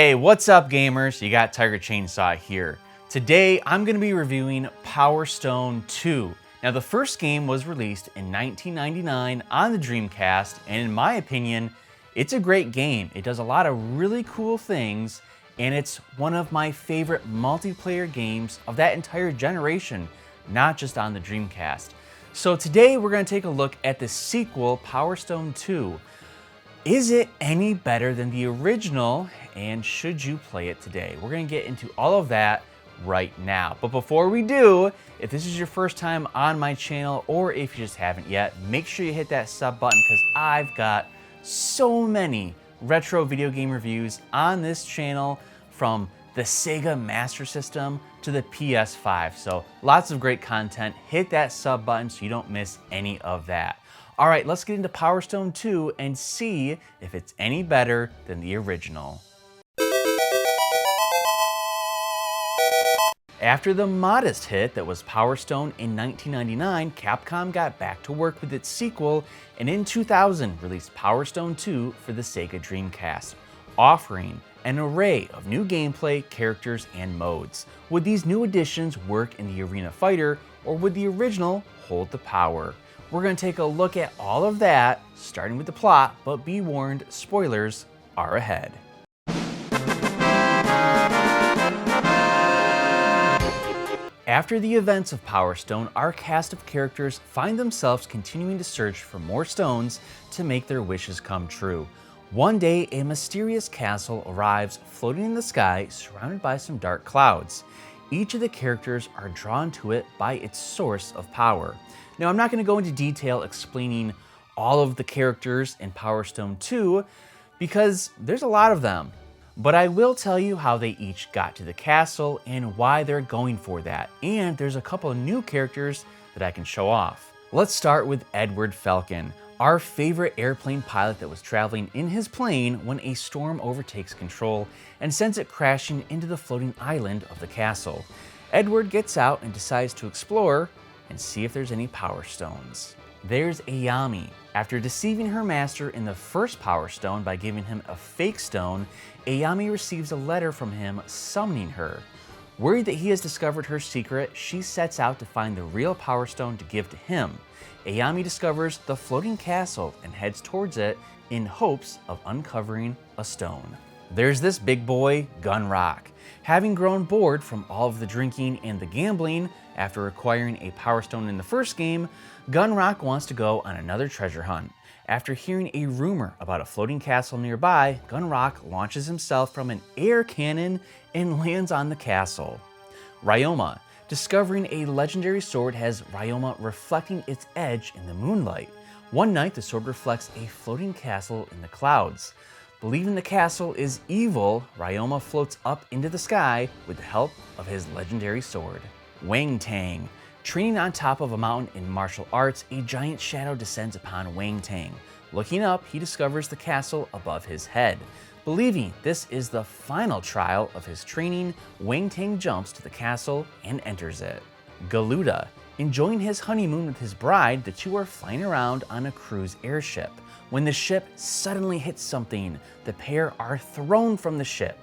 Hey, what's up gamers? You got TigerChainsaw here. Today, I'm gonna be reviewing Power Stone 2. Now, the first game was released in 1999 on the Dreamcast, and in my opinion, it's a great game. It does a lot of really cool things, and it's one of my favorite multiplayer games of that entire generation, not just on the Dreamcast. So today, we're gonna take a look at the sequel, Power Stone 2. Is it any better than the original, and should you play it today? We're gonna get into all of that right now. But before we do, if this is your first time on my channel, or if you just haven't yet, make sure you hit that sub button because I've got so many retro video game reviews on this channel, from the Sega Master System to the PS5. So lots of great content. Hit that sub button so you don't miss any of that. All right, let's get into Power Stone 2 and see if it's any better than the original. After the modest hit that was Power Stone in 1999, Capcom got back to work with its sequel, and in 2000 released Power Stone 2 for the Sega Dreamcast, offering an array of new gameplay, characters, and modes. Would these new additions work in the Arena Fighter, or would the original hold the power? We're going to take a look at all of that, starting with the plot, but be warned, spoilers are ahead. After the events of Power Stone, our cast of characters find themselves continuing to search for more stones to make their wishes come true. One day, a mysterious castle arrives floating in the sky, surrounded by some dark clouds. Each of the characters are drawn to it by its source of power. Now, I'm not going to go into detail explaining all of the characters in Power Stone 2 because there's a lot of them, but I will tell you how they each got to the castle and why they're going for that, and there's a couple of new characters that I can show off. Let's start with Edward Falcon, our favorite airplane pilot that was traveling in his plane when a storm overtakes control and sends it crashing into the floating island of the castle. Edward gets out and decides to explore and see if there's any power stones. There's Ayami. After deceiving her master in the first Power Stone by giving him a fake stone, Ayami receives a letter from him summoning her. Worried that he has discovered her secret, she sets out to find the real Power Stone to give to him. Ayami discovers the floating castle and heads towards it in hopes of uncovering a stone. There's this big boy, Gunrock. Having grown bored from all of the drinking and the gambling after acquiring a Power Stone in the first game, Gunrock wants to go on another treasure hunt. After hearing a rumor about a floating castle nearby, Gunrock launches himself from an air cannon and lands on the castle. Ryoma. Discovering a legendary sword has Ryoma reflecting its edge in the moonlight. One night, the sword reflects a floating castle in the clouds. Believing the castle is evil, Ryoma floats up into the sky with the help of his legendary sword. Wang Tang. Training on top of a mountain in martial arts, a giant shadow descends upon Wang Tang. Looking up, he discovers the castle above his head. Believing this is the final trial of his training, Wang Tang jumps to the castle and enters it. Galuda. Enjoying his honeymoon with his bride, the two are flying around on a cruise airship. When the ship suddenly hits something, the pair are thrown from the ship.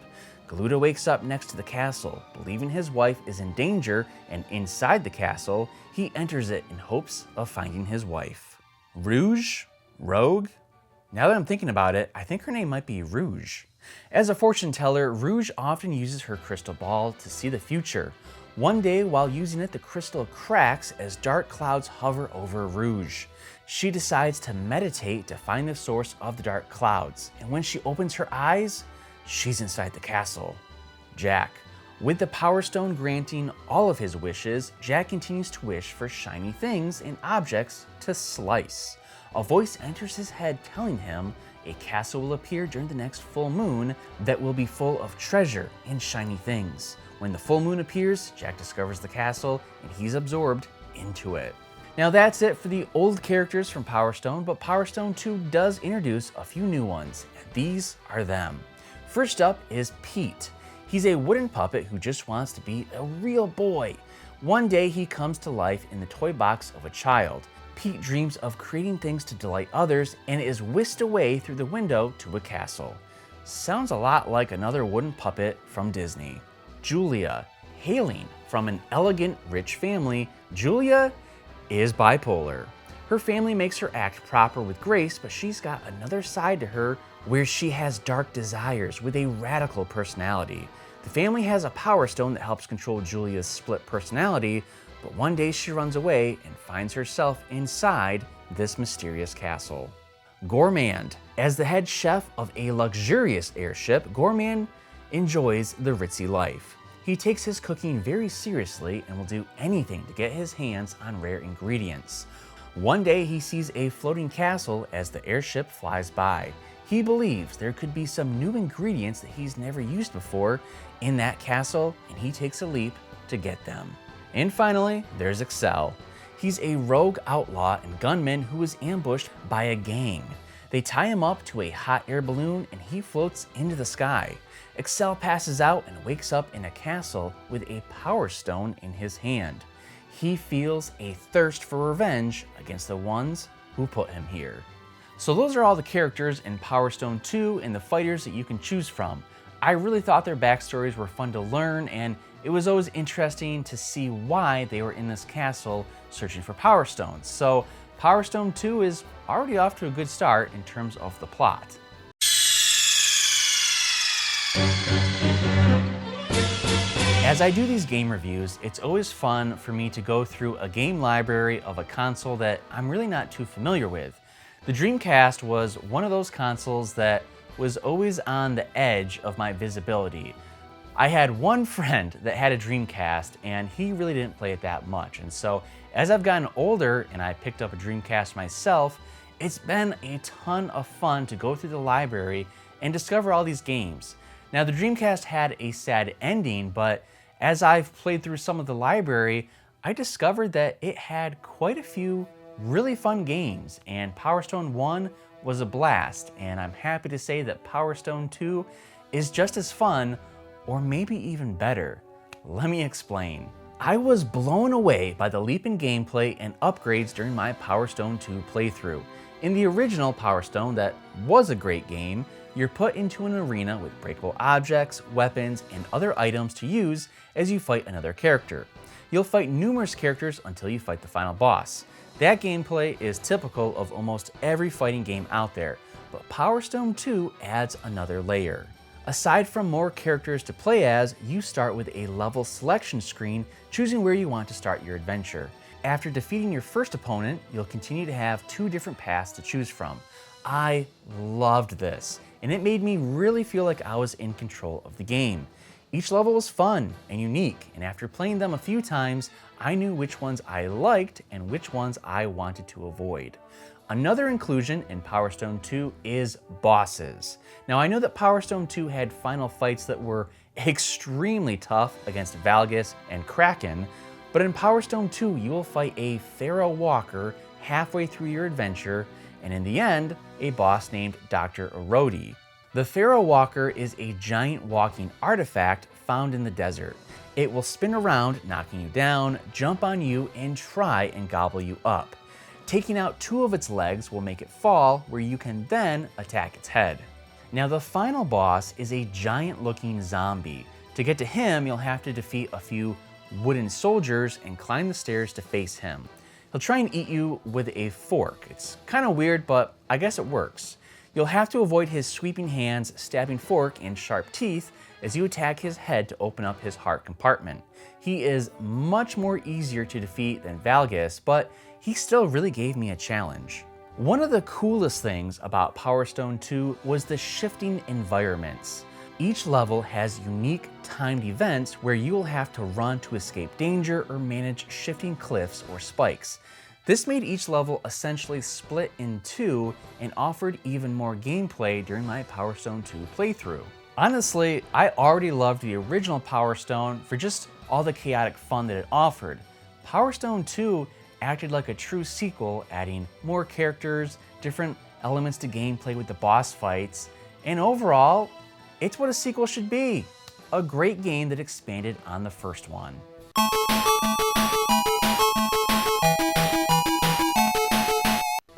Galuda wakes up next to the castle, believing his wife is in danger, and inside the castle, he enters it in hopes of finding his wife. Rouge? Rogue? Now that I'm thinking about it, I think her name might be Rouge. As a fortune teller, Rouge often uses her crystal ball to see the future. One day, while using it, the crystal cracks as dark clouds hover over Rouge. She decides to meditate to find the source of the dark clouds, and when she opens her eyes, she's inside the castle. Jack. With the Power Stone granting all of his wishes, Jack continues to wish for shiny things and objects to slice. A voice enters his head telling him a castle will appear during the next full moon that will be full of treasure and shiny things. When the full moon appears, Jack discovers the castle and he's absorbed into it. Now that's it for the old characters from Power Stone, but Power Stone 2 does introduce a few new ones, and these are them. First up is Pete. He's a wooden puppet who just wants to be a real boy. One day he comes to life in the toy box of a child. Pete dreams of creating things to delight others and is whisked away through the window to a castle. sounds a lot like another wooden puppet from Disney. Julia. Hailing from an elegant, rich family, Julia is bipolar. Her family makes her act proper with grace, but she's got another side to her where she has dark desires with a radical personality. The family has a power stone that helps control Julia's split personality, but one day she runs away and finds herself inside this mysterious castle. Gourmand. As the head chef of a luxurious airship, Gourmand enjoys the ritzy life. He takes his cooking very seriously and will do anything to get his hands on rare ingredients. One day he sees a floating castle as the airship flies by. He believes there could be some new ingredients that he's never used before in that castle, and he takes a leap to get them. And finally, there's Excel. He's a rogue outlaw and gunman who is ambushed by a gang. They tie him up to a hot air balloon and he floats into the sky. Excel passes out and wakes up in a castle with a power stone in his hand. He feels a thirst for revenge against the ones who put him here. So those are all the characters in Power Stone 2 and the fighters that you can choose from. I really thought their backstories were fun to learn, and it was always interesting to see why they were in this castle searching for Power Stones. So Power Stone 2 is already off to a good start in terms of the plot. As I do these game reviews, it's always fun for me to go through a game library of a console that I'm really not too familiar with. The Dreamcast was one of those consoles that was always on the edge of my visibility. I had one friend that had a Dreamcast and he really didn't play it that much. And so as I've gotten older and I picked up a Dreamcast myself, it's been a ton of fun to go through the library and discover all these games. Now the Dreamcast had a sad ending, but as I've played through some of the library, I discovered that it had quite a few really fun games, and Power Stone 1 was a blast, and I'm happy to say that Power Stone 2 is just as fun, or maybe even better. Let me explain. I was blown away by the leap in gameplay and upgrades during my Power Stone 2 playthrough. In the original Power Stone, that was a great game, you're put into an arena with breakable objects, weapons, and other items to use as you fight another character. You'll fight numerous characters until you fight the final boss. That gameplay is typical of almost every fighting game out there, but Power Stone 2 adds another layer. Aside from more characters to play as, you start with a level selection screen, choosing where you want to start your adventure. After defeating your first opponent, you'll continue to have 2 different paths to choose from. I loved this, and it made me really feel like I was in control of the game. Each level was fun and unique, and after playing them a few times, I knew which ones I liked and which ones I wanted to avoid. Another inclusion in Power Stone 2 is bosses. Now I know that Power Stone 2 had final fights that were extremely tough against Valgus and Kraken, but in Power Stone 2 you will fight a Pharaoh Walker halfway through your adventure, and in the end, a boss named Dr. Erodi. The Pharaoh Walker is a giant walking artifact found in the desert. It will spin around, knocking you down, jump on you, and try and gobble you up. Taking out 2 of its legs will make it fall, where you can then attack its head. Now the final boss is a giant looking zombie. To get to him, you'll have to defeat a few wooden soldiers and climb the stairs to face him. He'll try and eat you with a fork. It's kind of weird, but I guess it works. You'll have to avoid his sweeping hands, stabbing fork, and sharp teeth as you attack his head to open up his heart compartment. He is much more easier to defeat than Valgus, but he still really gave me a challenge. One of the coolest things about Power Stone 2 was the shifting environments. Each level has unique timed events where you will have to run to escape danger or manage shifting cliffs or spikes. This made each level essentially split in 2 and offered even more gameplay during my Power Stone 2 playthrough. Honestly, I already loved the original Power Stone for just all the chaotic fun that it offered. Power Stone 2 acted like a true sequel, adding more characters, different elements to gameplay with the boss fights, and overall, it's what a sequel should be. A great game that expanded on the first one.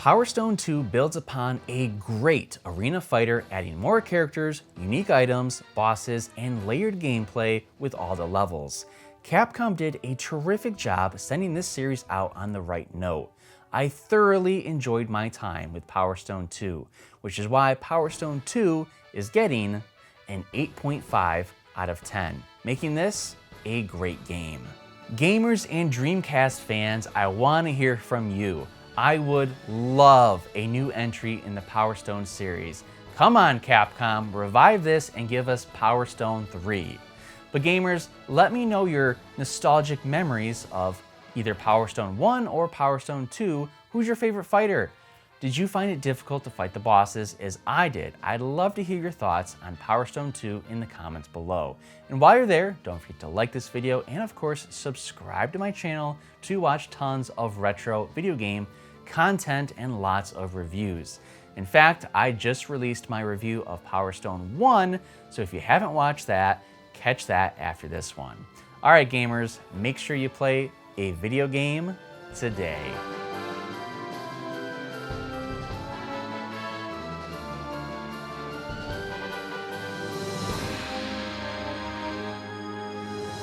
Power Stone 2 builds upon a great arena fighter, adding more characters, unique items, bosses, and layered gameplay with all the levels. Capcom did a terrific job sending this series out on the right note. I thoroughly enjoyed my time with Power Stone 2, which is why Power Stone 2 is getting an 8.5 out of 10, making this a great game. Gamers and Dreamcast fans, I want to hear from you. I would love a new entry in the Power Stone series. Come on, Capcom, revive this and give us Power Stone 3. But gamers, let me know your nostalgic memories of either Power Stone 1 or Power Stone 2. Who's your favorite fighter? Did you find it difficult to fight the bosses as I did? I'd love to hear your thoughts on Power Stone 2 in the comments below. And while you're there, don't forget to like this video and of course, subscribe to my channel to watch tons of retro video game content and lots of reviews. In fact, I just released my review of Power Stone 1, so if you haven't watched that, catch that after this one. All right, gamers, make sure you play a video game today.